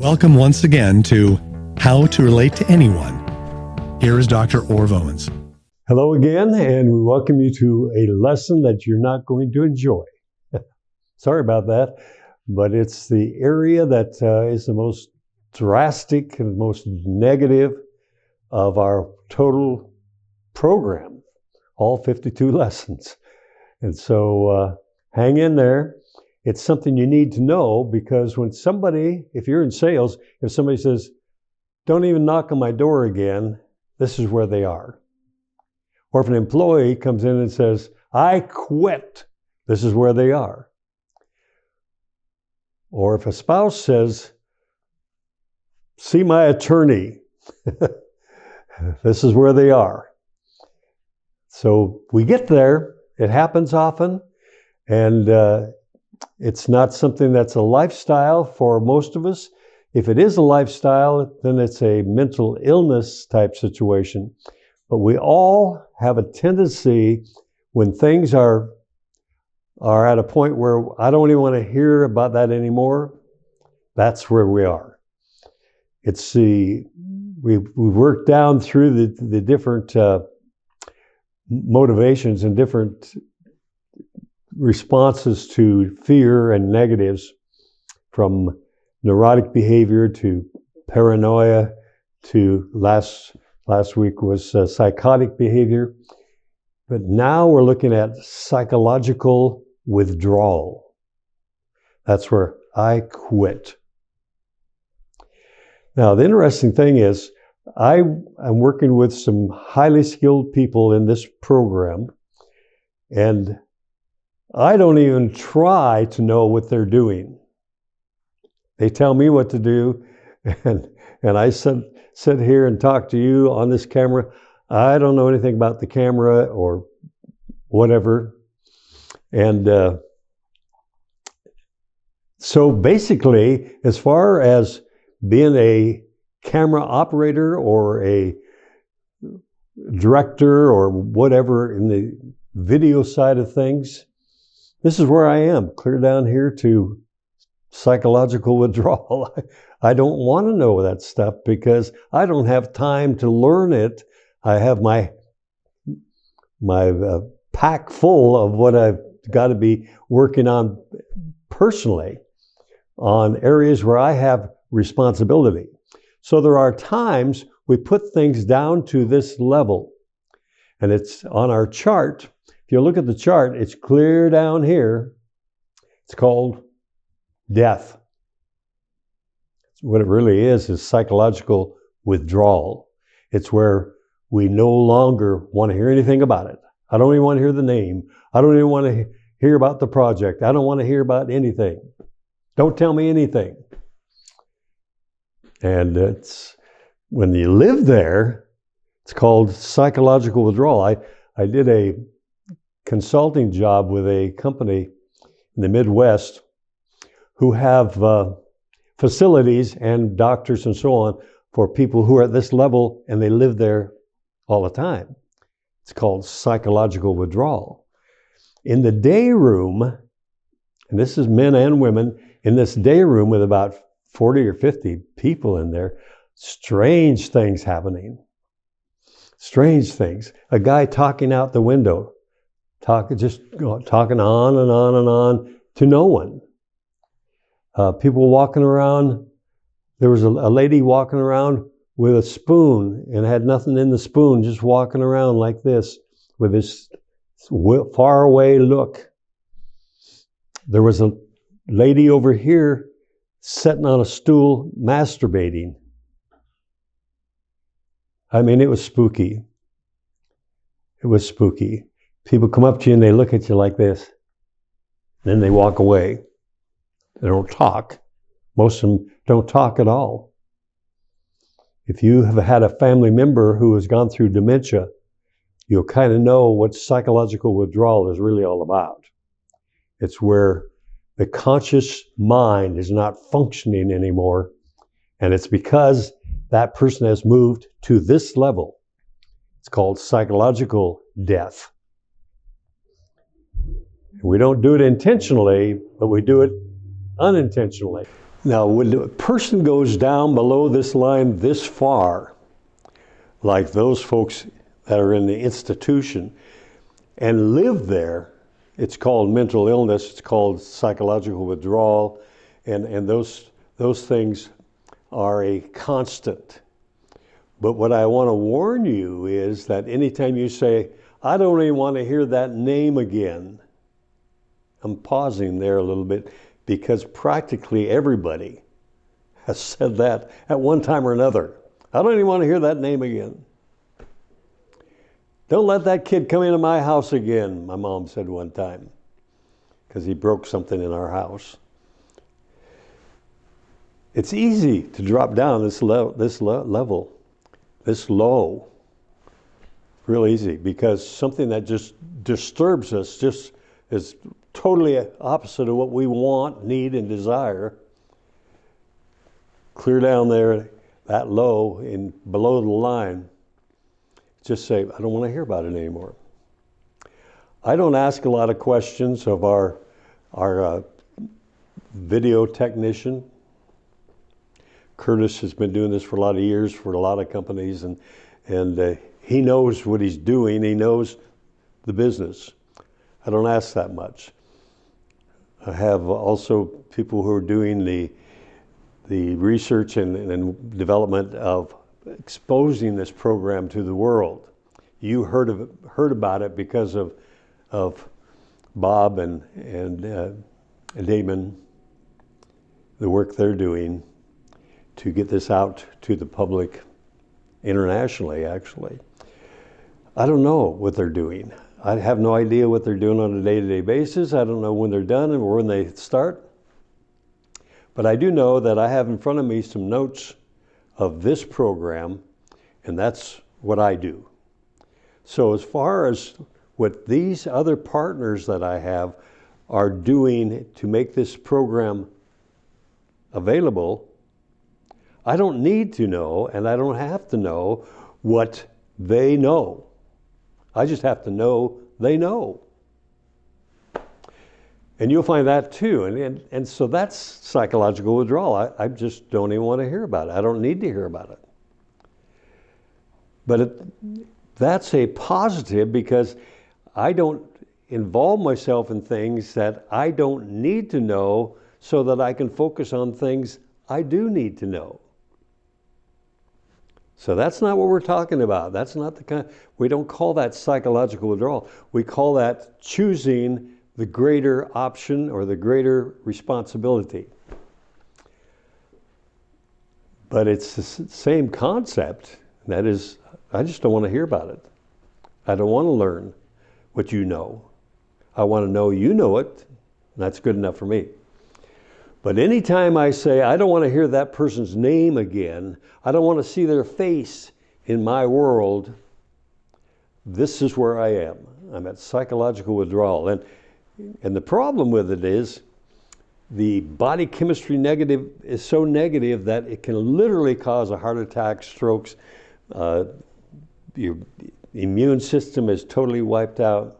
Welcome once again to How to Relate to Anyone. Here is Dr. Orv Owens. Hello again, and we welcome you to a lesson that you're not going to enjoy. Sorry about that, but it's the area that is the most drastic and most negative of our total program, all 52 lessons. And so hang in there. It's something you need to know, because when somebody, if you're in sales, if somebody says, don't even knock on my door again, this is where they are. Or if an employee comes in and says, I quit, this is where they are. Or if a spouse says, see my attorney, this is where they are. So we get there, it happens often, and it's not something that's a lifestyle for most of us. If it is a lifestyle, then it's a mental illness type situation. But we all have a tendency, when things are at a point where I don't even want to hear about that anymore, that's where we are. It's we work down through the different motivations and different responses to fear and negatives, from neurotic behavior to paranoia to last week was psychotic behavior. But now we're looking at psychological withdrawal. That's where I quit. Now, the interesting thing is, I am working with some highly skilled people in this program, and I don't even try to know what they're doing. They tell me what to do, and I sit here and talk to you on this camera. I don't know anything about the camera or whatever. And so basically, as far as being a camera operator or a director or whatever in the video side of things, this is where I am, clear down here to psychological withdrawal. I don't want to know that stuff because I don't have time to learn it. I have my pack full of what I've got to be working on personally, on areas where I have responsibility. So there are times we put things down to this level, and it's on our chart. If you look at the chart, it's clear down here. It's called death. What it really is psychological withdrawal. It's where we no longer want to hear anything about it. I don't even want to hear the name. I don't even want to hear about the project. I don't want to hear about anything. Don't tell me anything. And it's when you live there, it's called psychological withdrawal. I did a consulting job with a company in the Midwest who have facilities and doctors and so on for people who are at this level, and they live there all the time. It's called psychological withdrawal. In the day room, and this is men and women, in this day room with about 40 or 50 people in there, strange things happening. Strange things. A guy talking out the window, talking on and on and on to no one. People walking around. There was a lady walking around with a spoon and had nothing in the spoon, just walking around like this with this far away look. There was a lady over here sitting on a stool masturbating. I mean, it was spooky. It was spooky. People come up to you and they look at you like this. Then they walk away. They don't talk. Most of them don't talk at all. If you have had a family member who has gone through dementia, you'll kind of know what psychological withdrawal is really all about. It's where the conscious mind is not functioning anymore, and it's because that person has moved to this level. It's called psychological death. We don't do it intentionally, but we do it unintentionally. Now, when a person goes down below this line this far, like those folks that are in the institution and live there, it's called mental illness, it's called psychological withdrawal, and those things are a constant. But what I want to warn you is that anytime you say, I don't even want to hear that name again, I'm pausing there a little bit because practically everybody has said that at one time or another. I don't even want to hear that name again. Don't let that kid come into my house again, my mom said one time, because he broke something in our house. It's easy to drop down this low, real easy, because something that just disturbs us, just is totally opposite of what we want, need, and desire. Clear down there, that low, in below the line. Just say, I don't want to hear about it anymore. I don't ask a lot of questions of our video technician. Curtis has been doing this for a lot of years for a lot of companies, and he knows what he's doing. He knows the business. I don't ask that much. I have also people who are doing the research and development of exposing this program to the world. You heard about it because of Bob and Damon, the work they're doing to get this out to the public internationally, actually. I don't know what they're doing. I have no idea what they're doing on a day-to-day basis. I don't know when they're done or when they start. But I do know that I have in front of me some notes of this program, and that's what I do. So as far as what these other partners that I have are doing to make this program available, I don't need to know, and I don't have to know what they know. I just have to know they know. And you'll find that too. And so that's psychological withdrawal. I just don't even want to hear about it. I don't need to hear about it. But that's a positive because I don't involve myself in things that I don't need to know so that I can focus on things I do need to know. So that's not what we're talking about. That's not the kind, we don't call that psychological withdrawal. We call that choosing the greater option or the greater responsibility. But it's the same concept. That is, I just don't want to hear about it. I don't want to learn what you know. I want to know you know it, and that's good enough for me. But anytime I say, I don't want to hear that person's name again, I don't want to see their face in my world, this is where I am. I'm at psychological withdrawal. And the problem with it is the body chemistry negative is so negative that it can literally cause a heart attack, strokes, your immune system is totally wiped out.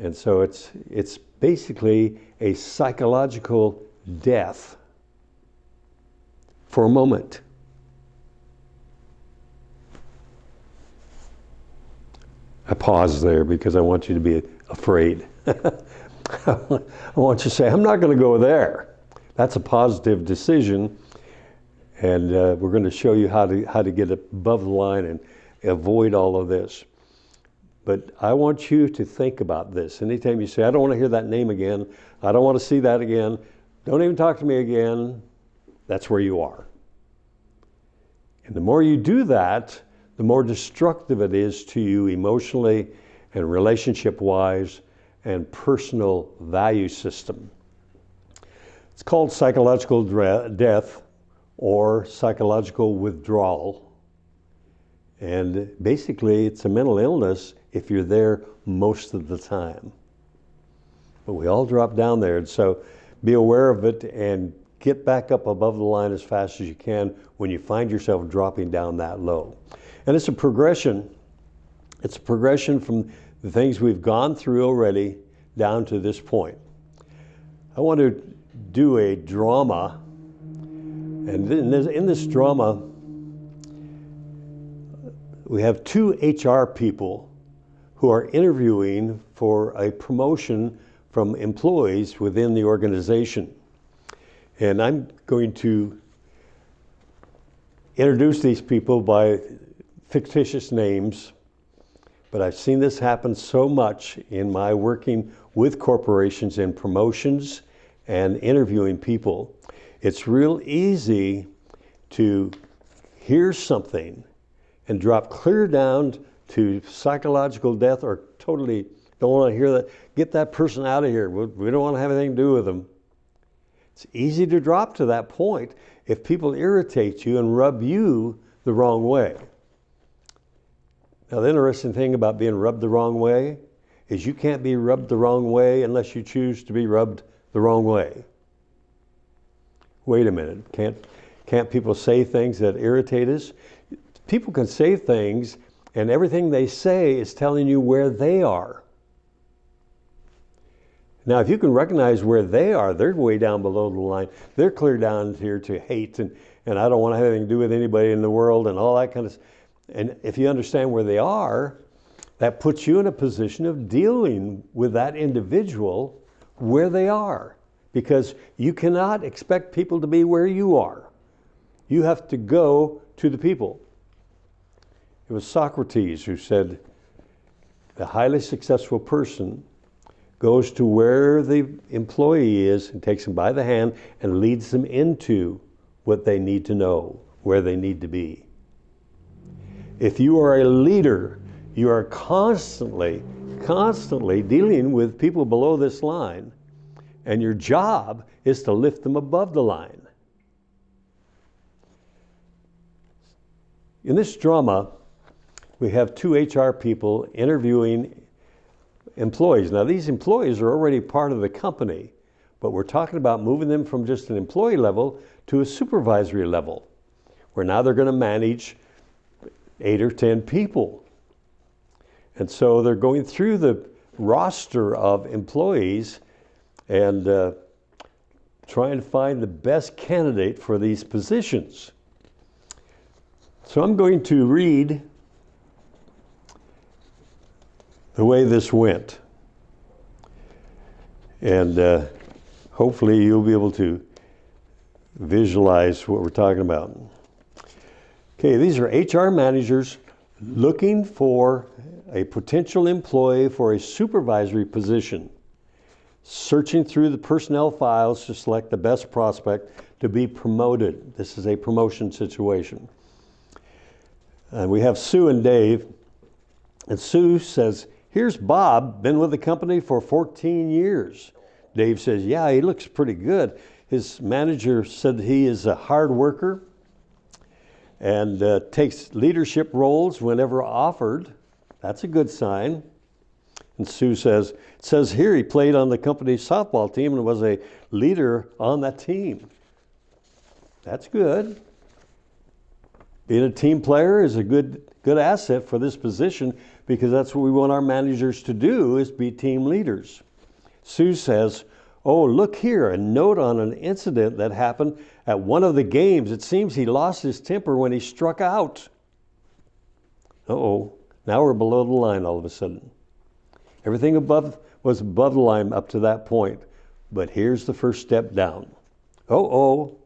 And so it's basically a psychological death for a moment. I pause there because I want you to be afraid. I want you to say, I'm not going to go there. That's a positive decision. And we're going to show you how to get above the line and avoid all of this. But I want you to think about this. Anytime you say, I don't want to hear that name again, I don't want to see that again, don't even talk to me again, that's where you are. And the more you do that, the more destructive it is to you emotionally and relationship-wise and personal value system. It's called psychological death or psychological withdrawal. And basically, it's a mental illness if you're there most of the time. But we all drop down there, and so be aware of it and get back up above the line as fast as you can when you find yourself dropping down that low. And it's a progression. It's a progression from the things we've gone through already down to this point. I want to do a drama. And in this drama, we have two HR people who are interviewing for a promotion from employees within the organization. And I'm going to introduce these people by fictitious names, but I've seen this happen so much in my working with corporations in promotions and interviewing people. It's real easy to hear something and drop clear down to psychological death or totally don't want to hear that. Get that person out of here. We don't want to have anything to do with them. It's easy to drop to that point if people irritate you and rub you the wrong way. Now, the interesting thing about being rubbed the wrong way is you can't be rubbed the wrong way unless you choose to be rubbed the wrong way. Wait a minute, can't people say things that irritate us? People can say things and everything they say is telling you where they are. Now, if you can recognize where they are, they're way down below the line. They're clear down here to hate and I don't want to have anything to do with anybody in the world and all that kind of stuff. And if you understand where they are, that puts you in a position of dealing with that individual where they are. Because you cannot expect people to be where you are. You have to go to the people. It was Socrates who said, the highly successful person goes to where the employee is and takes them by the hand and leads them into what they need to know, where they need to be. If you are a leader, you are constantly dealing with people below this line, and your job is to lift them above the line. In this drama, we have two HR people interviewing employees. Now, these employees are already part of the company, but we're talking about moving them from just an employee level to a supervisory level, where now they're going to manage 8 or 10 people. And so they're going through the roster of employees and trying to find the best candidate for these positions. So I'm going to read the way this went. And hopefully you'll be able to visualize what we're talking about. Okay, these are HR managers looking for a potential employee for a supervisory position, searching through the personnel files to select the best prospect to be promoted. This is a promotion situation. And we have Sue and Dave. And Sue says, here's Bob, been with the company for 14 years. Dave says, yeah, he looks pretty good. His manager said he is a hard worker and takes leadership roles whenever offered. That's a good sign. And Sue says, it says here he played on the company's softball team and was a leader on that team. That's good. Being a team player is a good asset for this position because that's what we want our managers to do, is be team leaders. Sue says, oh, look here, a note on an incident that happened at one of the games. It seems he lost his temper when he struck out. Uh-oh, now we're below the line all of a sudden. Everything was above the line up to that point, but here's the first step down. Uh-oh's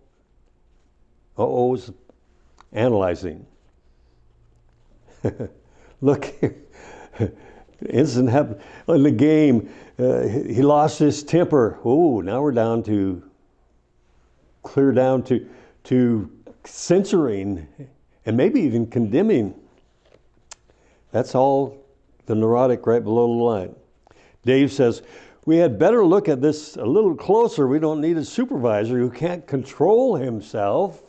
analyzing. Look here, incident happened in the game. He lost his temper. Oh, now we're down to clear down to censoring and maybe even condemning. That's all the neurotic right below the line. Dave says, we had better look at this a little closer. We don't need a supervisor who can't control himself.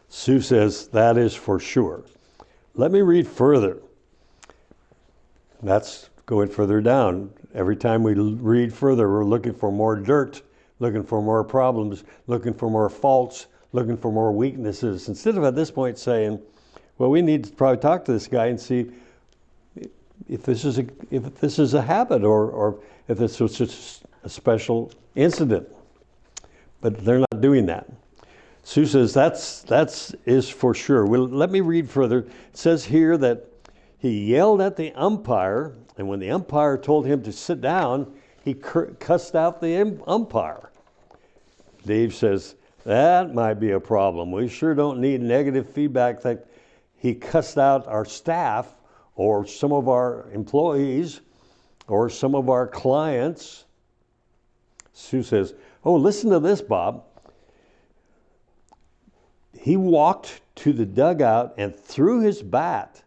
Sue says, that is for sure. Let me read further. That's going further down. Every time we read further, we're looking for more dirt, looking for more problems, looking for more faults, looking for more weaknesses. Instead of at this point saying, well, we need to probably talk to this guy and see if this is a habit or if this was a special incident. But they're not doing that. Sue says that's is for sure. Well, let me read further. It says here that he yelled at the umpire, and when the umpire told him to sit down, he cussed out the umpire. Dave says, that might be a problem. We sure don't need negative feedback that he cussed out our staff or some of our employees or some of our clients. Sue says, oh, listen to this, Bob. He walked to the dugout and threw his bat,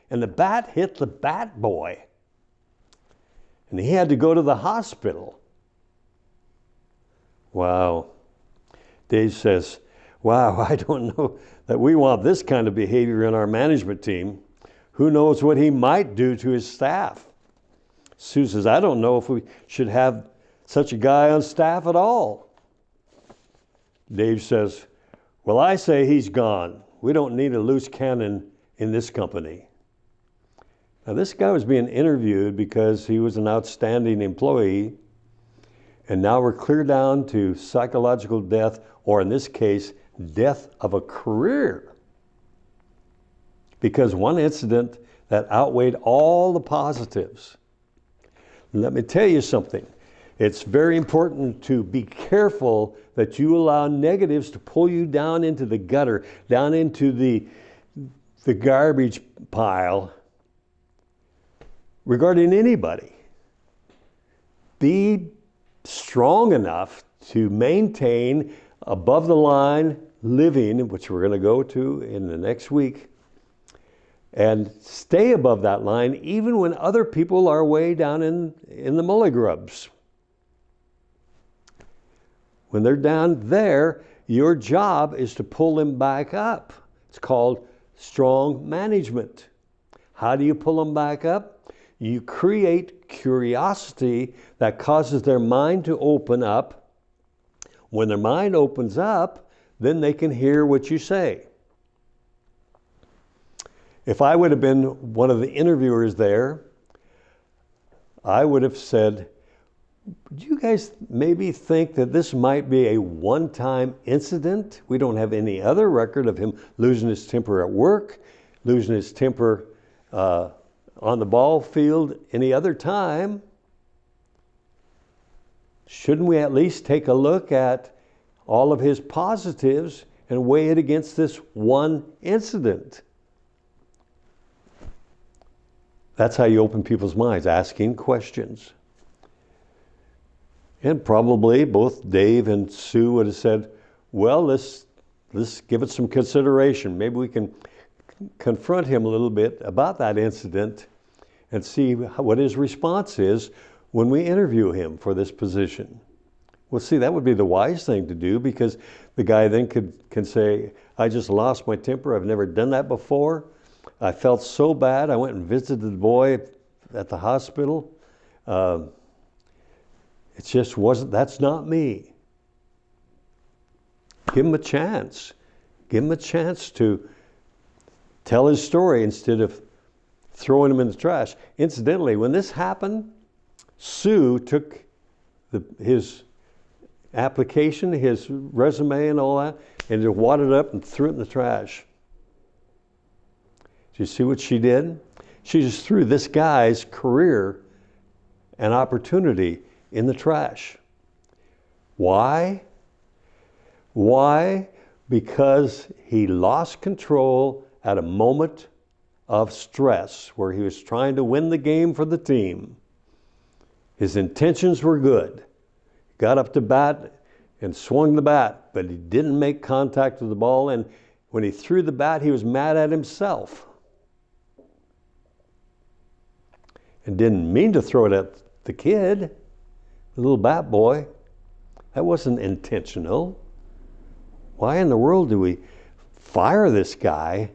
and the bat hit the bat boy. And he had to go to the hospital. Wow. Dave says, wow, I don't know that we want this kind of behavior in our management team. Who knows what he might do to his staff? Sue says, I don't know if we should have such a guy on staff at all. Dave says, well, I say he's gone. We don't need a loose cannon in this company. Now, this guy was being interviewed because he was an outstanding employee, and now we're clear down to psychological death, or in this case, death of a career. Because one incident that outweighed all the positives. Let me tell you something. It's very important to be careful that you allow negatives to pull you down into the gutter, down into the garbage pile regarding anybody. Be strong enough to maintain above the line living, which we're going to go to in the next week, and stay above that line even when other people are way down in the mully grubs. When they're down there, your job is to pull them back up. It's called strong management. How do you pull them back up? You create curiosity that causes their mind to open up. When their mind opens up, then they can hear what you say. If I would have been one of the interviewers there, I would have said, do you guys maybe think that this might be a one-time incident? We don't have any other record of him losing his temper at work, losing his temper on the ball field any other time. Shouldn't we at least take a look at all of his positives and weigh it against this one incident? That's how you open people's minds, asking questions. And probably both Dave and Sue would have said, well, let's give it some consideration. Maybe we can confront him a little bit about that incident and see what his response is when we interview him for this position. Well, see, that would be the wise thing to do, because the guy then can say, I just lost my temper. I've never done that before. I felt so bad. I went and visited the boy at the hospital. It just wasn't, that's not me. Give him a chance. Give him a chance to tell his story instead of throwing him in the trash. Incidentally, when this happened, Sue took his application, his resume and all that, and just wadded up and threw it in the trash. Do you see what she did? She just threw this guy's career and opportunity in the trash. Why? Why? Because he lost control at a moment of stress where he was trying to win the game for the team. His intentions were good. He got up to bat and swung the bat, but he didn't make contact with the ball, and when he threw the bat, he was mad at himself. And didn't mean to throw it at the kid, the little bat boy. That wasn't intentional. Why in the world do we fire this guy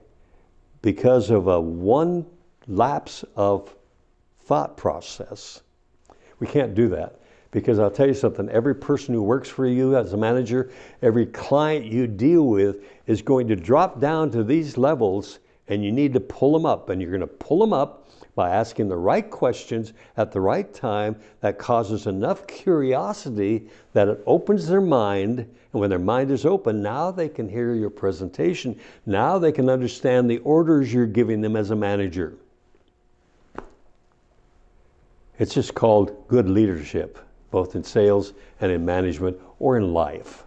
because of a one lapse of thought process? We can't do that, because I'll tell you something, every person who works for you as a manager, every client you deal with is going to drop down to these levels, and you need to pull them up, and you're going to pull them up by asking the right questions at the right time that causes enough curiosity that it opens their mind. And when their mind is open, now they can hear your presentation. Now they can understand the orders you're giving them as a manager. It's just called good leadership, both in sales and in management or in life.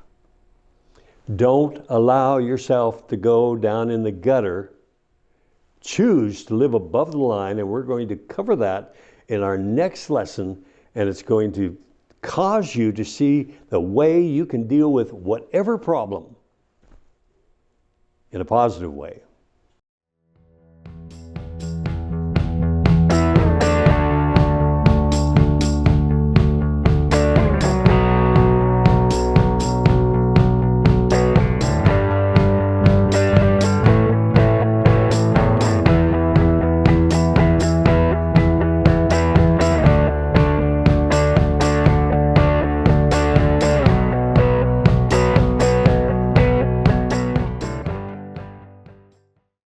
Don't allow yourself to go down in the gutter. Choose to live above the line, and we're going to cover that in our next lesson, and it's going to cause you to see the way you can deal with whatever problem in a positive way.